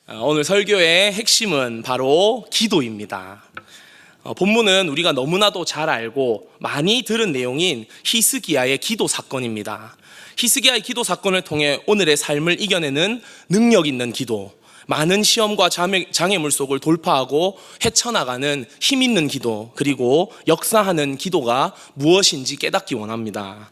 오늘 설교의 핵심은 바로 기도입니다. 본문은 우리가 너무나도 잘 알고 많이 들은 내용인 히스기야의 기도 사건입니다. 히스기야의 기도 사건을 통해 오늘의 삶을 이겨내는 능력 있는 기도, 많은 시험과 장애물 속을 돌파하고 헤쳐나가는 힘 있는 기도, 그리고 역사하는 기도가 무엇인지 깨닫기 원합니다.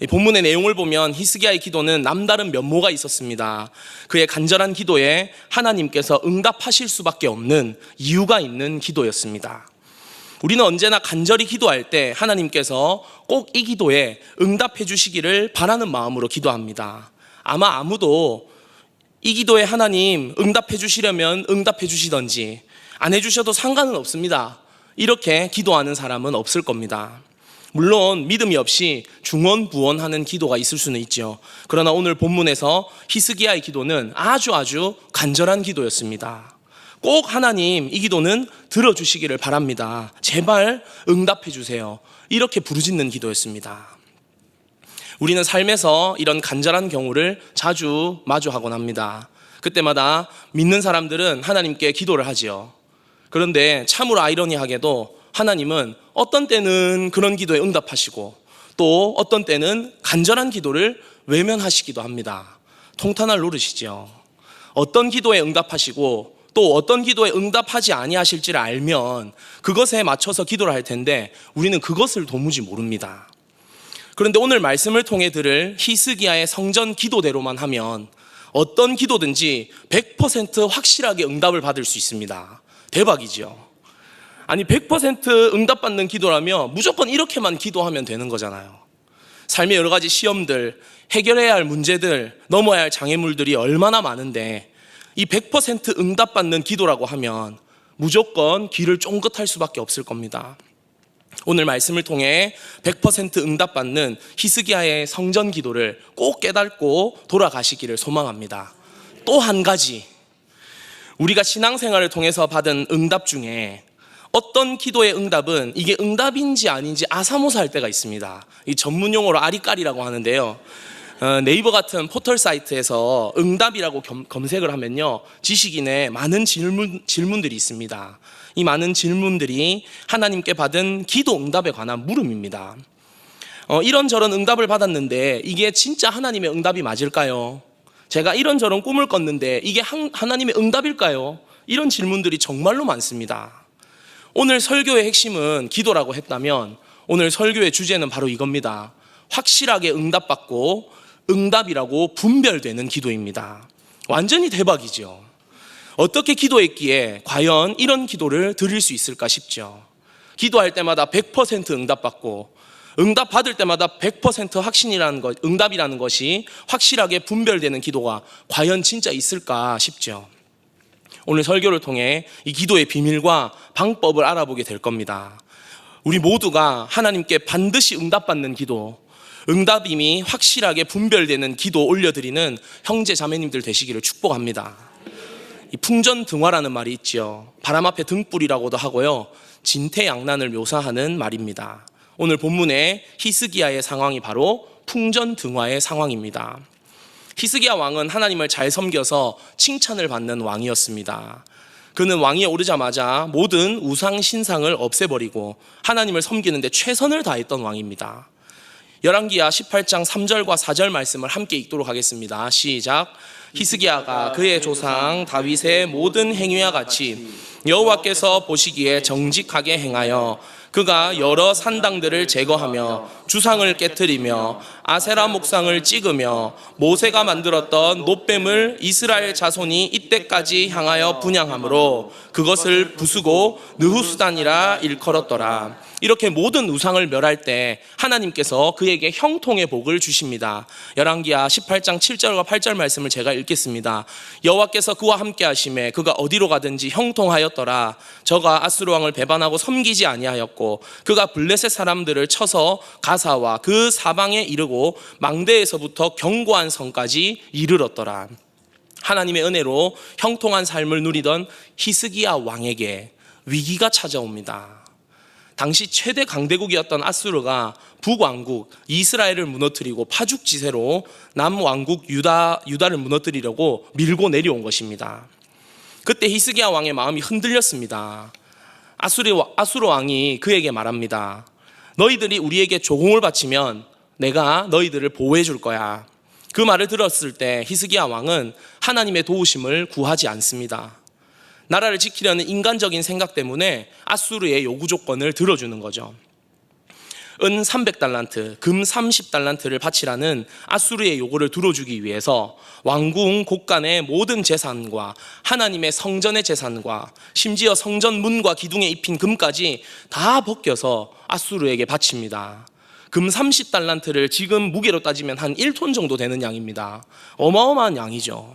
본문의 내용을 보면 히스기야의 기도는 남다른 면모가 있었습니다. 그의 간절한 기도에 하나님께서 응답하실 수밖에 없는 이유가 있는 기도였습니다. 우리는 언제나 간절히 기도할 때 하나님께서 꼭 이 기도에 응답해 주시기를 바라는 마음으로 기도합니다. 아마 아무도 이 기도에 하나님 응답해 주시려면 응답해 주시던지 안 해주셔도 상관은 없습니다, 이렇게 기도하는 사람은 없을 겁니다. 물론 믿음이 없이 중언부언하는 기도가 있을 수는 있죠. 그러나 오늘 본문에서 히스기야의 기도는 아주 간절한 기도였습니다. 꼭 하나님 이 기도는 들어주시기를 바랍니다, 제발 응답해 주세요, 이렇게 부르짖는 기도였습니다. 우리는 삶에서 이런 간절한 경우를 자주 마주하곤 합니다. 그때마다 믿는 사람들은 하나님께 기도를 하지요. 그런데 참으로 아이러니하게도 하나님은 어떤 때는 그런 기도에 응답하시고 또 어떤 때는 간절한 기도를 외면하시기도 합니다. 통탄할 노릇이죠. 어떤 기도에 응답하시고 또 어떤 기도에 응답하지 아니하실지를 알면 그것에 맞춰서 기도를 할 텐데 우리는 그것을 도무지 모릅니다. 그런데 오늘 말씀을 통해 들을 히스기야의 성전 기도대로만 하면 어떤 기도든지 100% 확실하게 응답을 받을 수 있습니다. 대박이죠. 아니 100% 응답받는 기도라면 무조건 이렇게만 기도하면 되는 거잖아요. 삶의 여러 가지 시험들, 해결해야 할 문제들, 넘어야 할 장애물들이 얼마나 많은데 이 100% 응답받는 기도라고 하면 무조건 귀를 쫑긋할 수밖에 없을 겁니다. 오늘 말씀을 통해 100% 응답받는 히스기야의 성전 기도를 꼭 깨닫고 돌아가시기를 소망합니다. 또 한 가지, 우리가 신앙생활을 통해서 받은 응답 중에 어떤 기도의 응답은 이게 응답인지 아닌지 아사모사할 때가 있습니다. 이 전문용어로 아리까리라고 하는데요. 네이버 같은 포털 사이트에서 응답이라고 검색을 하면요, 지식인의 많은 질문들이 있습니다. 이 많은 질문들이 하나님께 받은 기도 응답에 관한 물음입니다. 이런저런 응답을 받았는데 이게 진짜 하나님의 응답이 맞을까요? 제가 이런저런 꿈을 꿨는데 이게 하나님의 응답일까요? 이런 질문들이 정말로 많습니다. 오늘 설교의 핵심은 기도라고 했다면 오늘 설교의 주제는 바로 이겁니다. 확실하게 응답받고 응답이라고 분별되는 기도입니다. 완전히 대박이죠. 어떻게 기도했기에 과연 이런 기도를 드릴 수 있을까 싶죠. 기도할 때마다 100% 응답받고 응답받을 때마다 100% 확신이라는 것, 응답이라는 것이 확실하게 분별되는 기도가 과연 진짜 있을까 싶죠. 오늘 설교를 통해 이 기도의 비밀과 방법을 알아보게 될 겁니다. 우리 모두가 하나님께 반드시 응답받는 기도, 응답임이 확실하게 분별되는 기도 올려드리는 형제 자매님들 되시기를 축복합니다. 이 풍전등화라는 말이 있죠. 바람 앞에 등불이라고도 하고요, 진퇴양난을 묘사하는 말입니다. 오늘 본문의 히스기야의 상황이 바로 풍전등화의 상황입니다. 히스기야 왕은 하나님을 잘 섬겨서 칭찬을 받는 왕이었습니다. 그는 왕위에 오르자마자 모든 우상 신상을 없애버리고 하나님을 섬기는 데 최선을 다했던 왕입니다. 열왕기야 18장 3절과 4절 말씀을 함께 읽도록 하겠습니다. 시작. 히스기야가 그의 조상 다윗의 모든 행위와 같이 여호와께서 보시기에 정직하게 행하여 그가 여러 산당들을 제거하며 주상을 깨뜨리며 아세라 목상을 찍으며 모세가 만들었던 놋뱀을 이스라엘 자손이 이때까지 향하여 분향함으로 그것을 부수고 느후수단이라 일컬었더라. 이렇게 모든 우상을 멸할 때 하나님께서 그에게 형통의 복을 주십니다. 열왕기야 18장 7절과 8절 말씀을 제가 읽겠습니다. 여호와께서 그와 함께 하심에 그가 어디로 가든지 형통하였더라. 저가 아수르 왕을 배반하고 섬기지 아니하였고 그가 블레셋 사람들을 쳐서 가사와 그 사방에 이르고 망대에서부터 견고한 성까지 이르렀더라. 하나님의 은혜로 형통한 삶을 누리던 히스기야 왕에게 위기가 찾아옵니다. 당시 최대 강대국이었던 아수르가 북왕국 이스라엘을 무너뜨리고 파죽지세로 남왕국 유다를 무너뜨리려고 밀고 내려온 것입니다. 그때 히스기야 왕의 마음이 흔들렸습니다. 아수르 왕이 그에게 말합니다. 너희들이 우리에게 조공을 바치면 내가 너희들을 보호해 줄 거야. 그 말을 들었을 때 히스기야 왕은 하나님의 도우심을 구하지 않습니다. 나라를 지키려는 인간적인 생각 때문에 아수르의 요구 조건을 들어주는 거죠. 은 300달란트, 금 30달란트를 바치라는 아수르의 요구를 들어주기 위해서 왕궁 곳간의 모든 재산과 하나님의 성전의 재산과 심지어 성전 문과 기둥에 입힌 금까지 다 벗겨서 아수르에게 바칩니다. 금 30달란트를 지금 무게로 따지면 한 1톤 정도 되는 양입니다. 어마어마한 양이죠.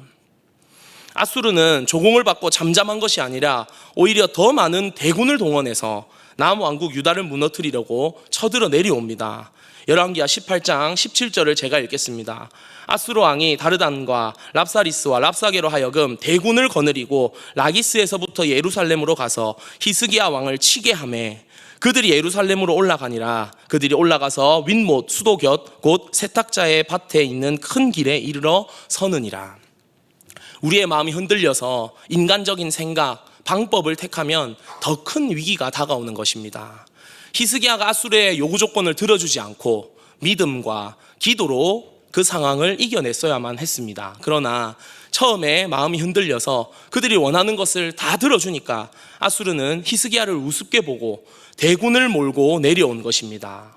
아수르는 조공을 받고 잠잠한 것이 아니라 오히려 더 많은 대군을 동원해서 남왕국 유다를 무너뜨리려고 쳐들어 내려옵니다. 열왕기하 18장 17절을 제가 읽겠습니다. 아수르 왕이 다르단과 랍사리스와 랍사게로 하여금 대군을 거느리고 라기스에서부터 예루살렘으로 가서 히스기야 왕을 치게 하매 그들이 예루살렘으로 올라가니라. 그들이 올라가서 윗못 수도 곁 곧 세탁자의 밭에 있는 큰 길에 이르러 서느니라. 우리의 마음이 흔들려서 인간적인 생각, 방법을 택하면 더 큰 위기가 다가오는 것입니다. 히스기야가 아수르의 요구 조건을 들어주지 않고 믿음과 기도로 그 상황을 이겨냈어야만 했습니다. 그러나 처음에 마음이 흔들려서 그들이 원하는 것을 다 들어주니까 아수르는 히스기야를 우습게 보고 대군을 몰고 내려온 것입니다.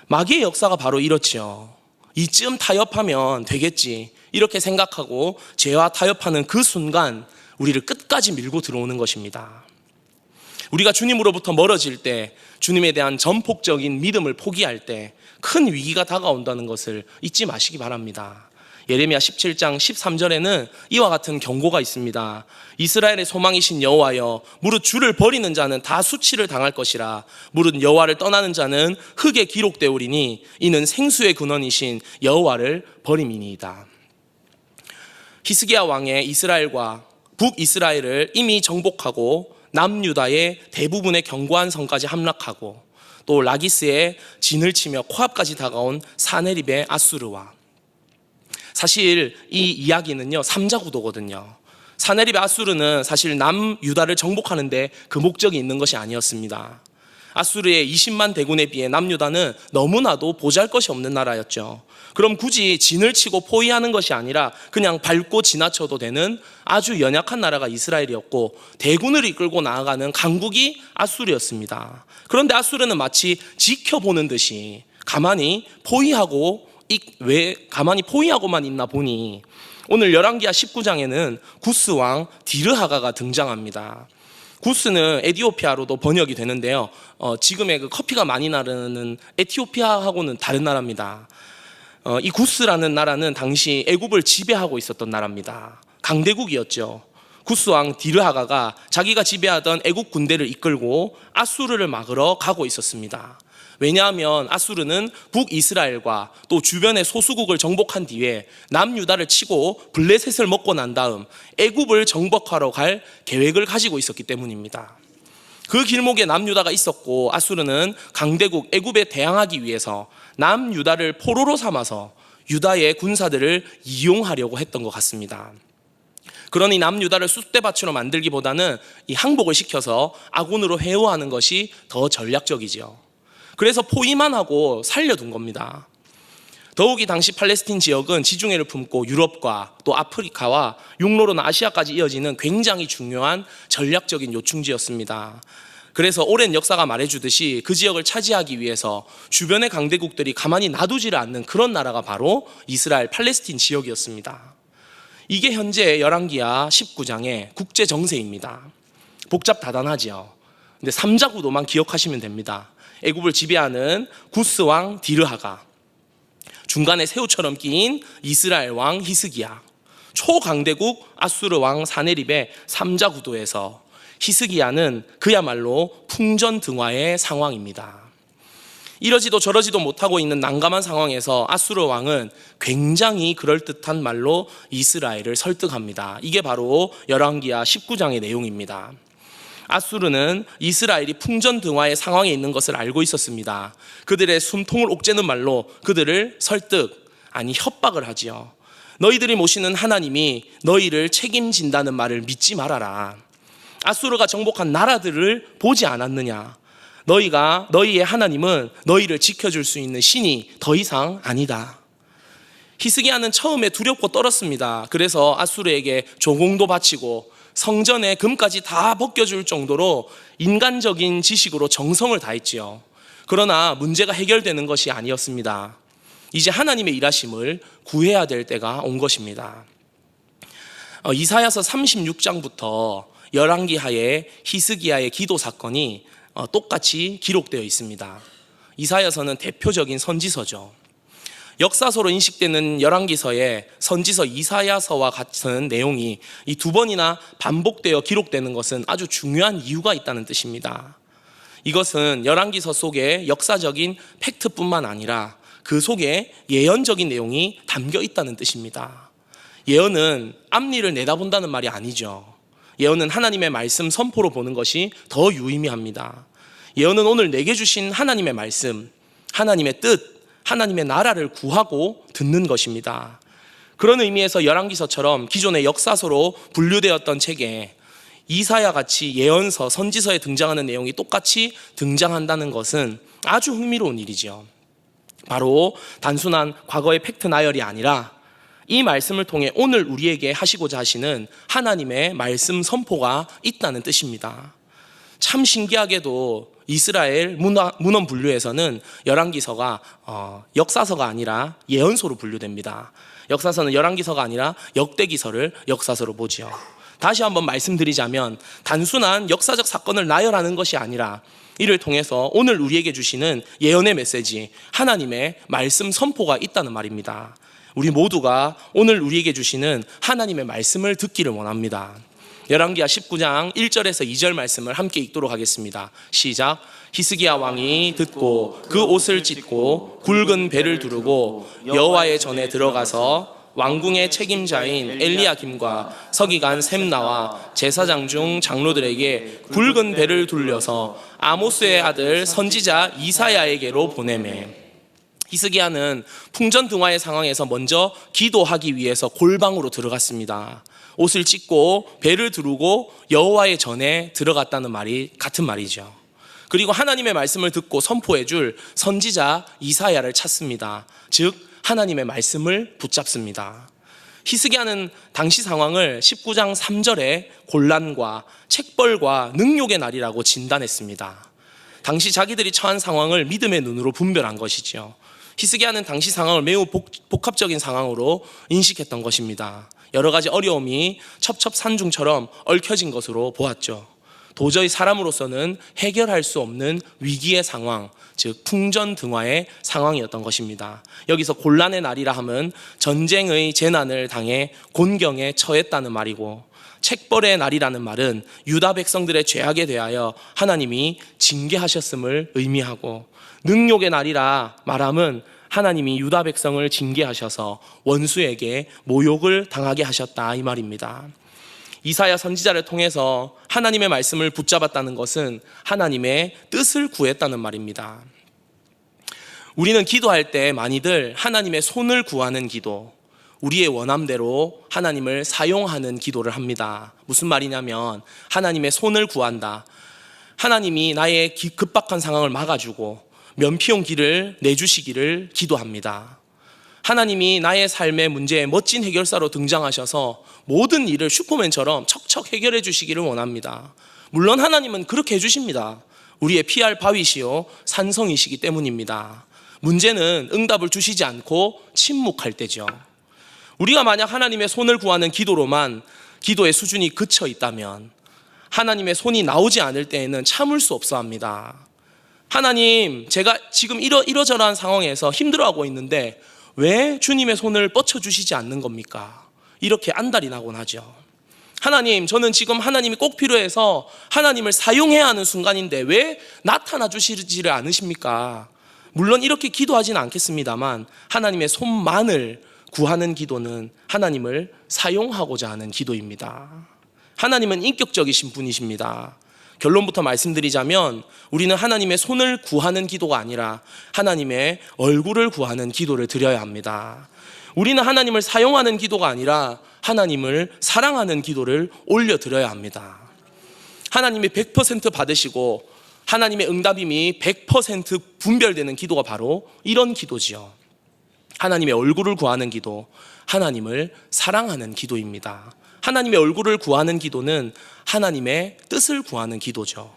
마귀의 역사가 바로 이렇지요. 이쯤 타협하면 되겠지 이렇게 생각하고 죄와 타협하는 그 순간 우리를 끝까지 밀고 들어오는 것입니다. 우리가 주님으로부터 멀어질 때, 주님에 대한 전폭적인 믿음을 포기할 때 큰 위기가 다가온다는 것을 잊지 마시기 바랍니다. 예레미야 17장 13절에는 이와 같은 경고가 있습니다. 이스라엘의 소망이신 여호와여, 무릇 주를 버리는 자는 다 수치를 당할 것이라. 무릇 여호와를 떠나는 자는 흙에 기록되오리니 이는 생수의 근원이신 여호와를 버림이니이다. 히스기야 왕의 이스라엘과 북이스라엘을 이미 정복하고 남유다의 대부분의 견고한 성까지 함락하고 또 라기스의 진을 치며 코앞까지 다가온 사네립의 아수르와, 사실 이 이야기는요 3자 구도거든요. 사네립의 아수르는 사실 남유다를 정복하는데 그 목적이 있는 것이 아니었습니다. 아수르의 20만 대군에 비해 남유다는 너무나도 보잘것이 없는 나라였죠. 그럼 굳이 진을 치고 포위하는 것이 아니라 그냥 밟고 지나쳐도 되는 아주 연약한 나라가 이스라엘이었고 대군을 이끌고 나아가는 강국이 아수르였습니다. 그런데 아수르는 마치 지켜보는 듯이 가만히 포위하고만 있나 보니 오늘 열왕기하 19장에는 구스 왕 디르하가가 등장합니다. 구스는 에티오피아로도 번역이 되는데요. 지금의 그 커피가 많이 나르는 에티오피아하고는 다른 나라입니다. 이 구스라는 나라는 당시 애굽을 지배하고 있었던 나라입니다. 강대국이었죠. 구스 왕 디르하가가 자기가 지배하던 애굽 군대를 이끌고 아수르를 막으러 가고 있었습니다. 왜냐하면 아수르는 북이스라엘과 또 주변의 소수국을 정복한 뒤에 남유다를 치고 블레셋을 먹고 난 다음 애굽을 정복하러 갈 계획을 가지고 있었기 때문입니다. 그 길목에 남유다가 있었고 아수르는 강대국 애굽에 대항하기 위해서 남유다를 포로로 삼아서 유다의 군사들을 이용하려고 했던 것 같습니다. 그러니 남유다를 쑥대밭으로 만들기보다는 이 항복을 시켜서 아군으로 회유하는 것이 더 전략적이죠. 그래서 포위만 하고 살려둔 겁니다. 더욱이 당시 팔레스틴 지역은 지중해를 품고 유럽과 또 아프리카와 육로로는 아시아까지 이어지는 굉장히 중요한 전략적인 요충지였습니다. 그래서 오랜 역사가 말해주듯이 그 지역을 차지하기 위해서 주변의 강대국들이 가만히 놔두지를 않는 그런 나라가 바로 이스라엘 팔레스틴 지역이었습니다. 이게 현재 열왕기하 19장의 국제 정세입니다. 복잡다단하지요. 근데 3자 구도만 기억하시면 됩니다. 애굽을 지배하는 구스 왕 디르하가, 중간에 새우처럼 끼인 이스라엘 왕 히스기야, 초강대국 아수르 왕 사네립의 3자 구도에서 히스기야는 그야말로 풍전등화의 상황입니다. 이러지도 저러지도 못하고 있는 난감한 상황에서 아수르 왕은 굉장히 그럴듯한 말로 이스라엘을 설득합니다. 이게 바로 열왕기하 19장의 내용입니다. 아수르는 이스라엘이 풍전등화의 상황에 있는 것을 알고 있었습니다. 그들의 숨통을 옥죄는 말로 그들을 협박을 하지요. 너희들이 모시는 하나님이 너희를 책임진다는 말을 믿지 말아라. 아수르가 정복한 나라들을 보지 않았느냐? 너희의 하나님은 너희를 지켜줄 수 있는 신이 더 이상 아니다. 히스기야는 처음에 두렵고 떨었습니다. 그래서 아수르에게 조공도 바치고 성전에 금까지 다 벗겨줄 정도로 인간적인 지식으로 정성을 다했지요. 그러나 문제가 해결되는 것이 아니었습니다. 이제 하나님의 일하심을 구해야 될 때가 온 것입니다. 이사야서 36장부터 열왕기하의 히스기야의 기도 사건이 똑같이 기록되어 있습니다. 이사야서는 대표적인 선지서죠. 역사서로 인식되는 열왕기서에 선지서 이사야서와 같은 내용이 이 두 번이나 반복되어 기록되는 것은 아주 중요한 이유가 있다는 뜻입니다. 이것은 열왕기서 속에 역사적인 팩트뿐만 아니라 그 속에 예언적인 내용이 담겨 있다는 뜻입니다. 예언은 앞일을 내다본다는 말이 아니죠. 예언은 하나님의 말씀 선포로 보는 것이 더 유의미합니다. 예언은 오늘 내게 주신 하나님의 말씀, 하나님의 뜻, 하나님의 나라를 구하고 듣는 것입니다. 그런 의미에서 열왕기서처럼 기존의 역사서로 분류되었던 책에 이사야 같이 예언서, 선지서에 등장하는 내용이 똑같이 등장한다는 것은 아주 흥미로운 일이죠. 바로 단순한 과거의 팩트 나열이 아니라 이 말씀을 통해 오늘 우리에게 하시고자 하시는 하나님의 말씀 선포가 있다는 뜻입니다. 참 신기하게도 이스라엘 문헌 분류에서는 열왕기서가 역사서가 아니라 예언서로 분류됩니다. 역사서는 열왕기서가 아니라 역대기서를 역사서로 보지요. 다시 한번 말씀드리자면 단순한 역사적 사건을 나열하는 것이 아니라 이를 통해서 오늘 우리에게 주시는 예언의 메시지, 하나님의 말씀 선포가 있다는 말입니다. 우리 모두가 오늘 우리에게 주시는 하나님의 말씀을 듣기를 원합니다. 열왕기하 19장 1절에서 2절 말씀을 함께 읽도록 하겠습니다. 시작. 히스기야 왕이 듣고 그 옷을 찢고 굵은 배를 두르고 여호와의 전에 들어가서 왕궁의 책임자인 엘리야김과 서기관 셈나와 제사장 중 장로들에게 굵은 배를 둘려서 아모스의 아들 선지자 이사야에게로 보내매. 히스기야는 풍전등화의 상황에서 먼저 기도하기 위해서 골방으로 들어갔습니다. 옷을 찢고 배를 두르고 여호와의 전에 들어갔다는 말이 같은 말이죠. 그리고 하나님의 말씀을 듣고 선포해 줄 선지자 이사야를 찾습니다. 즉 하나님의 말씀을 붙잡습니다. 히스기야는 당시 상황을 19장 3절에 곤란과 책벌과 능욕의 날이라고 진단했습니다. 당시 자기들이 처한 상황을 믿음의 눈으로 분별한 것이죠. 히스기야는 당시 상황을 매우 복합적인 상황으로 인식했던 것입니다. 여러 가지 어려움이 첩첩산중처럼 얽혀진 것으로 보았죠. 도저히 사람으로서는 해결할 수 없는 위기의 상황, 즉 풍전등화의 상황이었던 것입니다. 여기서 곤란의 날이라 함은 전쟁의 재난을 당해 곤경에 처했다는 말이고, 책벌의 날이라는 말은 유다 백성들의 죄악에 대하여 하나님이 징계하셨음을 의미하고, 능욕의 날이라 말함은 하나님이 유다 백성을 징계하셔서 원수에게 모욕을 당하게 하셨다 이 말입니다. 이사야 선지자를 통해서 하나님의 말씀을 붙잡았다는 것은 하나님의 뜻을 구했다는 말입니다. 우리는 기도할 때 많이들 하나님의 손을 구하는 기도, 우리의 원함대로 하나님을 사용하는 기도를 합니다. 무슨 말이냐면 하나님의 손을 구한다. 하나님이 나의 급박한 상황을 막아주고 면피용 길을 내주시기를 기도합니다. 하나님이 나의 삶의 문제에 멋진 해결사로 등장하셔서 모든 일을 슈퍼맨처럼 척척 해결해 주시기를 원합니다. 물론 하나님은 그렇게 해주십니다. 우리의 피할 바위시요 산성이시기 때문입니다. 문제는 응답을 주시지 않고 침묵할 때죠. 우리가 만약 하나님의 손을 구하는 기도로만 기도의 수준이 그쳐 있다면 하나님의 손이 나오지 않을 때에는 참을 수 없어 합니다. 하나님, 제가 지금 이러저러한 상황에서 힘들어하고 있는데 왜 주님의 손을 뻗쳐주시지 않는 겁니까? 이렇게 안달이 나곤 하죠. 하나님, 저는 지금 하나님이 꼭 필요해서 하나님을 사용해야 하는 순간인데 왜 나타나 주시지를 않으십니까? 물론 이렇게 기도하지는 않겠습니다만 하나님의 손만을 구하는 기도는 하나님을 사용하고자 하는 기도입니다. 하나님은 인격적이신 분이십니다. 결론부터 말씀드리자면 우리는 하나님의 손을 구하는 기도가 아니라 하나님의 얼굴을 구하는 기도를 드려야 합니다. 우리는 하나님을 사용하는 기도가 아니라 하나님을 사랑하는 기도를 올려드려야 합니다. 하나님이 100% 받으시고 하나님의 응답임이 100% 분별되는 기도가 바로 이런 기도지요. 하나님의 얼굴을 구하는 기도, 하나님을 사랑하는 기도입니다. 하나님의 얼굴을 구하는 기도는 하나님의 뜻을 구하는 기도죠.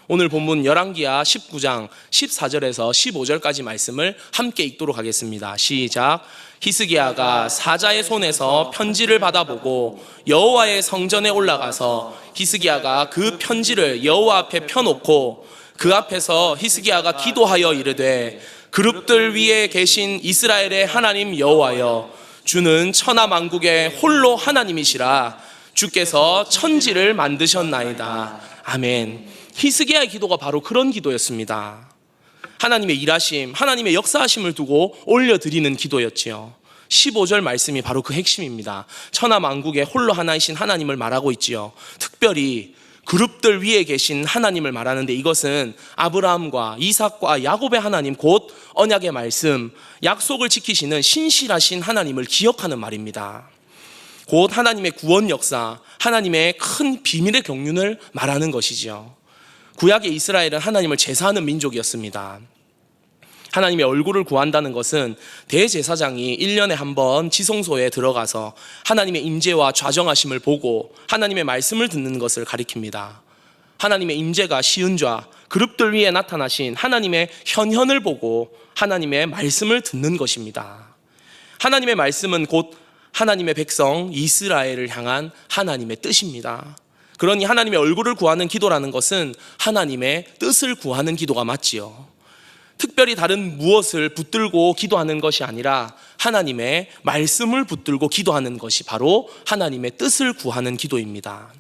오늘 본문 열왕기하 19장 14절에서 15절까지 말씀을 함께 읽도록 하겠습니다. 시작. 히스기야가 사자의 손에서 편지를 받아보고 여호와의 성전에 올라가서 히스기야가 그 편지를 여호와 앞에 펴놓고 그 앞에서 히스기야가 기도하여 이르되 그룹들 위에 계신 이스라엘의 하나님 여호와여, 주는 천하 만국의 홀로 하나님이시라. 주께서 천지를 만드셨나이다. 아멘. 히스기야의 기도가 바로 그런 기도였습니다. 하나님의 일하심, 하나님의 역사하심을 두고 올려드리는 기도였지요. 15절 말씀이 바로 그 핵심입니다. 천하 만국의 홀로 하나이신 하나님을 말하고 있지요. 특별히 그룹들 위에 계신 하나님을 말하는데, 이것은 아브라함과 이삭과 야곱의 하나님, 곧 언약의 말씀, 약속을 지키시는 신실하신 하나님을 기억하는 말입니다. 곧 하나님의 구원 역사, 하나님의 큰 비밀의 경륜을 말하는 것이지요. 구약의 이스라엘은 하나님을 제사하는 민족이었습니다. 하나님의 얼굴을 구한다는 것은 대제사장이 1년에 한 번 지성소에 들어가서 하나님의 임재와 좌정하심을 보고 하나님의 말씀을 듣는 것을 가리킵니다. 하나님의 임재가 시은 좌, 그룹들 위에 나타나신 하나님의 현현을 보고 하나님의 말씀을 듣는 것입니다. 하나님의 말씀은 곧 하나님의 백성 이스라엘을 향한 하나님의 뜻입니다. 그러니 하나님의 얼굴을 구하는 기도라는 것은 하나님의 뜻을 구하는 기도가 맞지요. 특별히 다른 무엇을 붙들고 기도하는 것이 아니라 하나님의 말씀을 붙들고 기도하는 것이 바로 하나님의 뜻을 구하는 기도입니다.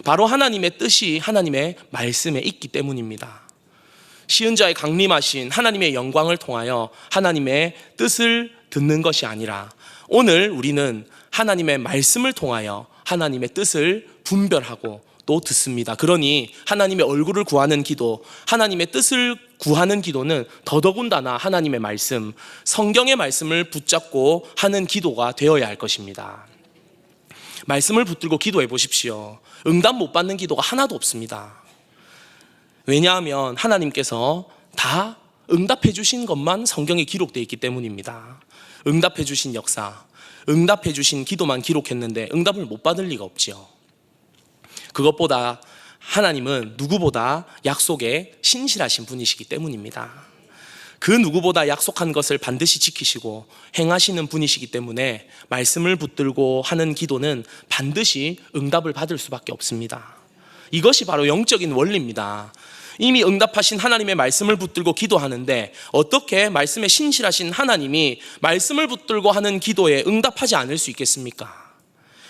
바로 하나님의 뜻이 하나님의 말씀에 있기 때문입니다. 시은 자의 강림하신 하나님의 영광을 통하여 하나님의 뜻을 듣는 것이 아니라 오늘 우리는 하나님의 말씀을 통하여 하나님의 뜻을 분별하고 또 듣습니다. 그러니 하나님의 얼굴을 구하는 기도, 하나님의 뜻을 구하는 기도는 더더군다나 하나님의 말씀, 성경의 말씀을 붙잡고 하는 기도가 되어야 할 것입니다. 말씀을 붙들고 기도해 보십시오. 응답 못 받는 기도가 하나도 없습니다. 왜냐하면 하나님께서 다 응답해 주신 것만 성경에 기록되어 있기 때문입니다. 응답해 주신 역사, 응답해 주신 기도만 기록했는데 응답을 못 받을 리가 없지요. 그것보다 하나님은 누구보다 약속에 신실하신 분이시기 때문입니다. 그 누구보다 약속한 것을 반드시 지키시고 행하시는 분이시기 때문에 말씀을 붙들고 하는 기도는 반드시 응답을 받을 수밖에 없습니다. 이것이 바로 영적인 원리입니다. 이미 응답하신 하나님의 말씀을 붙들고 기도하는데 어떻게 말씀에 신실하신 하나님이 말씀을 붙들고 하는 기도에 응답하지 않을 수 있겠습니까?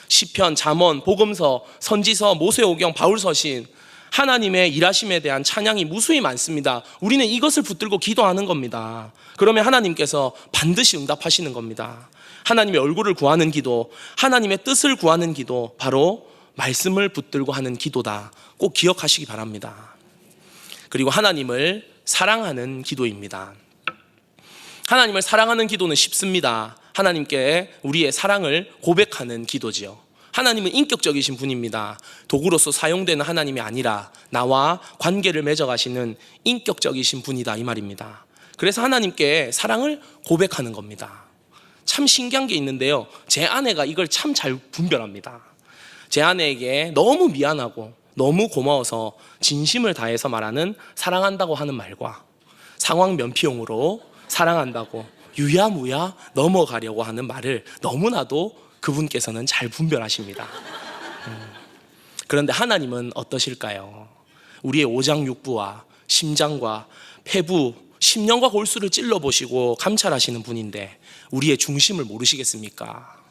시편, 잠언, 복음서, 선지서, 모세오경, 바울서신, 하나님의 일하심에 대한 찬양이 무수히 많습니다. 우리는 이것을 붙들고 기도하는 겁니다. 그러면 하나님께서 반드시 응답하시는 겁니다. 하나님의 얼굴을 구하는 기도, 하나님의 뜻을 구하는 기도, 바로 말씀을 붙들고 하는 기도다. 꼭 기억하시기 바랍니다. 그리고 하나님을 사랑하는 기도입니다. 하나님을 사랑하는 기도는 쉽습니다. 하나님께 우리의 사랑을 고백하는 기도지요. 하나님은 인격적이신 분입니다. 도구로서 사용되는 하나님이 아니라 나와 관계를 맺어가시는 인격적이신 분이다, 이 말입니다. 그래서 하나님께 사랑을 고백하는 겁니다. 참 신기한 게 있는데요, 제 아내가 이걸 참 잘 분별합니다. 제 아내에게 너무 미안하고 너무 고마워서 진심을 다해서 말하는 사랑한다고 하는 말과 상황 면피용으로 사랑한다고 유야무야 넘어가려고 하는 말을 너무나도 그분께서는 잘 분별하십니다. 그런데 하나님은 어떠실까요? 우리의 오장육부와 심장과 폐부, 심령과 골수를 찔러보시고 감찰하시는 분인데 우리의 중심을 모르시겠습니까?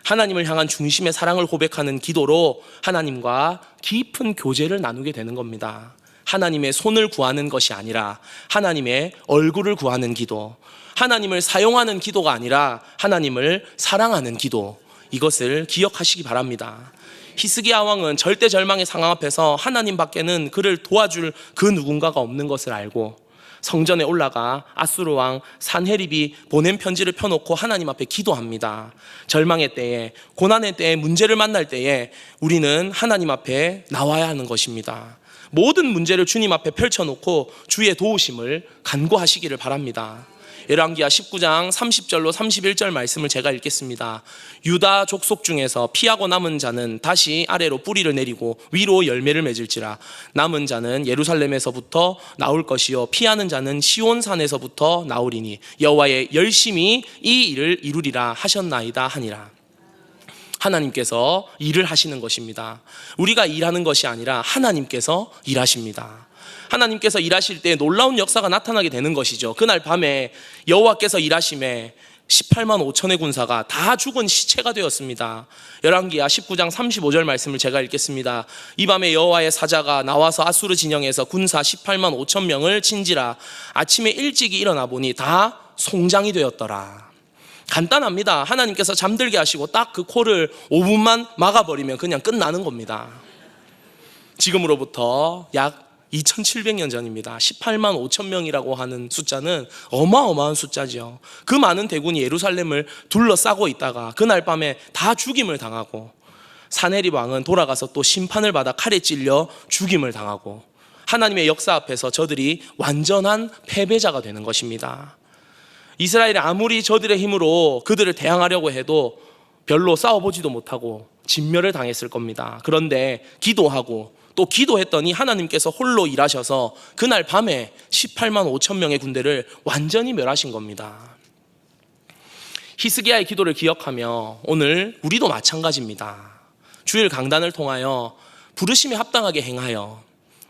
하나님을 향한 중심의 사랑을 고백하는 기도로 하나님과 깊은 교제를 나누게 되는 겁니다. 하나님의 손을 구하는 것이 아니라 하나님의 얼굴을 구하는 기도, 하나님을 사용하는 기도가 아니라 하나님을 사랑하는 기도, 이것을 기억하시기 바랍니다. 히스기야 왕은 절대 절망의 상황 앞에서 하나님 밖에는 그를 도와줄 그 누군가가 없는 것을 알고 성전에 올라가 아수르 왕 산헤립이 보낸 편지를 펴놓고 하나님 앞에 기도합니다. 절망의 때에, 고난의 때에, 문제를 만날 때에 우리는 하나님 앞에 나와야 하는 것입니다. 모든 문제를 주님 앞에 펼쳐놓고 주의 도우심을 간구하시기를 바랍니다. 열왕기하 19장 30절로 31절 말씀을 제가 읽겠습니다. 유다 족속 중에서 피하고 남은 자는 다시 아래로 뿌리를 내리고 위로 열매를 맺을지라. 남은 자는 예루살렘에서부터 나올 것이요 피하는 자는 시온산에서부터 나오리니 여호와의 열심히 이 일을 이루리라 하셨나이다 하니라. 하나님께서 일을 하시는 것입니다. 우리가 일하는 것이 아니라 하나님께서 일하십니다. 하나님께서 일하실 때 놀라운 역사가 나타나게 되는 것이죠. 그날 밤에 여호와께서 일하심에 18만 5천의 군사가 다 죽은 시체가 되었습니다. 열왕기하 19장 35절 말씀을 제가 읽겠습니다. 이 밤에 여호와의 사자가 나와서 아수르 진영에서 군사 18만 5천 명을 친지라. 아침에 일찍이 일어나 보니 다 송장이 되었더라. 간단합니다. 하나님께서 잠들게 하시고 딱 그 코를 5분만 막아버리면 그냥 끝나는 겁니다. 지금으로부터 약 2700년 전입니다. 18만 5천 명이라고 하는 숫자는 어마어마한 숫자죠. 그 많은 대군이 예루살렘을 둘러싸고 있다가 그날 밤에 다 죽임을 당하고 산헤립 왕은 돌아가서 또 심판을 받아 칼에 찔려 죽임을 당하고 하나님의 역사 앞에서 저들이 완전한 패배자가 되는 것입니다. 이스라엘이 아무리 저들의 힘으로 그들을 대항하려고 해도 별로 싸워보지도 못하고 진멸을 당했을 겁니다. 그런데 기도하고 또 기도했더니 하나님께서 홀로 일하셔서 그날 밤에 18만 5천 명의 군대를 완전히 멸하신 겁니다. 히스기야의 기도를 기억하며 오늘 우리도 마찬가지입니다. 주일 강단을 통하여 부르심에 합당하게 행하여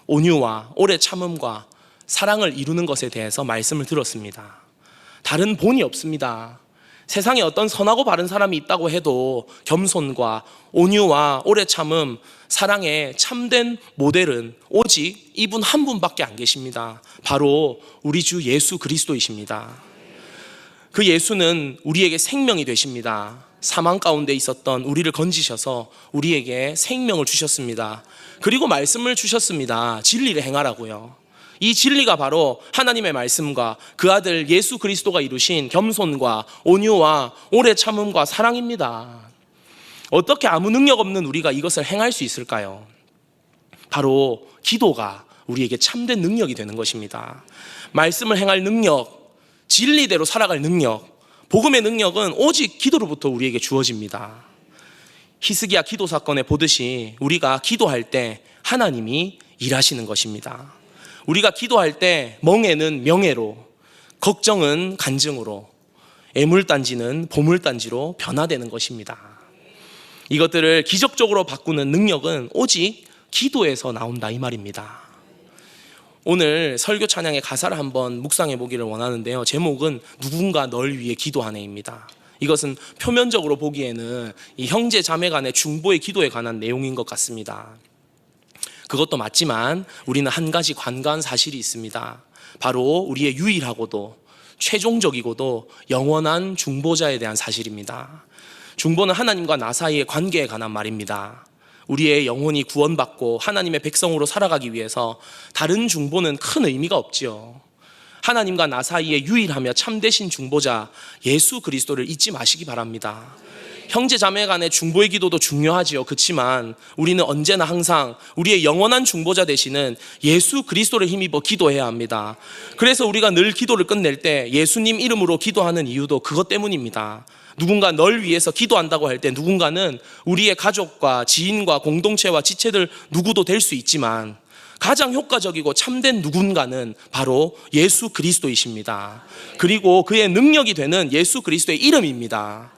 온유와 오래 참음과 사랑을 이루는 것에 대해서 말씀을 들었습니다. 다른 본이 없습니다. 세상에 어떤 선하고 바른 사람이 있다고 해도 겸손과 온유와 오래 참음, 사랑의 참된 모델은 오직 이분 한 분밖에 안 계십니다. 바로 우리 주 예수 그리스도이십니다. 그 예수는 우리에게 생명이 되십니다. 사망 가운데 있었던 우리를 건지셔서 우리에게 생명을 주셨습니다. 그리고 말씀을 주셨습니다. 진리를 행하라고요. 이 진리가 바로 하나님의 말씀과 그 아들 예수 그리스도가 이루신 겸손과 온유와 오래 참음과 사랑입니다. 어떻게 아무 능력 없는 우리가 이것을 행할 수 있을까요? 바로 기도가 우리에게 참된 능력이 되는 것입니다. 말씀을 행할 능력, 진리대로 살아갈 능력, 복음의 능력은 오직 기도로부터 우리에게 주어집니다. 히스기야 기도 사건에 보듯이 우리가 기도할 때 하나님이 일하시는 것입니다. 우리가 기도할 때 멍에는 명예로, 걱정은 간증으로, 애물단지는 보물단지로 변화되는 것입니다. 이것들을 기적적으로 바꾸는 능력은 오직 기도에서 나온다 이 말입니다. 오늘 설교 찬양의 가사를 한번 묵상해 보기를 원하는데요. 제목은 누군가 널 위해 기도하네입니다. 이것은 표면적으로 보기에는 이 형제 자매 간의 중보의 기도에 관한 내용인 것 같습니다. 그것도 맞지만 우리는 한 가지 간과한 사실이 있습니다. 바로 우리의 유일하고도 최종적이고도 영원한 중보자에 대한 사실입니다. 중보는 하나님과 나 사이의 관계에 관한 말입니다. 우리의 영혼이 구원받고 하나님의 백성으로 살아가기 위해서 다른 중보는 큰 의미가 없지요. 하나님과 나 사이에 유일하며 참되신 중보자 예수 그리스도를 잊지 마시기 바랍니다. 형제 자매 간의 중보의 기도도 중요하지요. 그렇지만 우리는 언제나 항상 우리의 영원한 중보자 되시는 예수 그리스도를 힘입어 기도해야 합니다. 그래서 우리가 늘 기도를 끝낼 때 예수님 이름으로 기도하는 이유도 그것 때문입니다. 누군가 널 위해서 기도한다고 할 때 누군가는 우리의 가족과 지인과 공동체와 지체들 누구도 될 수 있지만 가장 효과적이고 참된 누군가는 바로 예수 그리스도이십니다. 그리고 그의 능력이 되는 예수 그리스도의 이름입니다.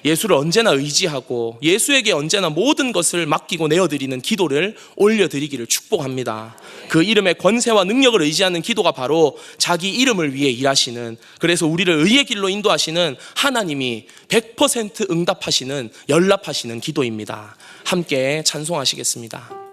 예수를 언제나 의지하고 예수에게 언제나 모든 것을 맡기고 내어드리는 기도를 올려드리기를 축복합니다. 그 이름의 권세와 능력을 의지하는 기도가 바로 자기 이름을 위해 일하시는, 그래서 우리를 의의 길로 인도하시는 하나님이 100% 응답하시는, 연락하시는 기도입니다. 함께 찬송하시겠습니다.